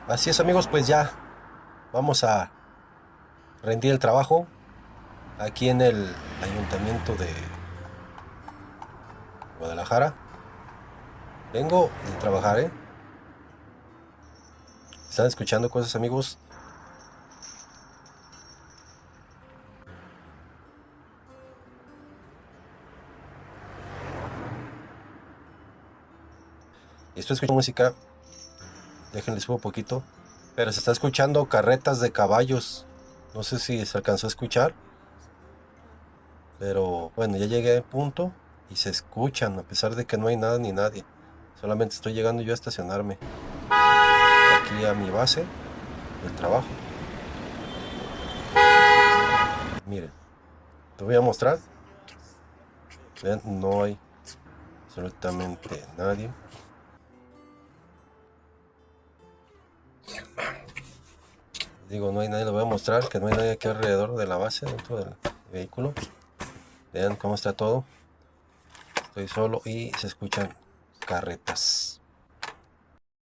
Así es, amigos, pues ya vamos a rendir el trabajo aquí en el Ayuntamiento de Guadalajara. Vengo de trabajar, ¿eh? ¿Están escuchando cosas, amigos? Y estoy escuchando música, déjenle subo un poquito, pero se está escuchando carretas de caballos. No sé si se alcanzó a escuchar, pero bueno, ya llegué a punto y se escuchan, a pesar de que no hay nada ni nadie. Solamente estoy llegando yo a estacionarme aquí a mi base del trabajo. Miren, te voy a mostrar. Vean, no hay absolutamente nadie. Digo, no hay nadie, lo voy a mostrar, que no hay nadie aquí alrededor de la base, dentro del vehículo. Vean cómo está todo. Estoy solo y se escuchan carretas.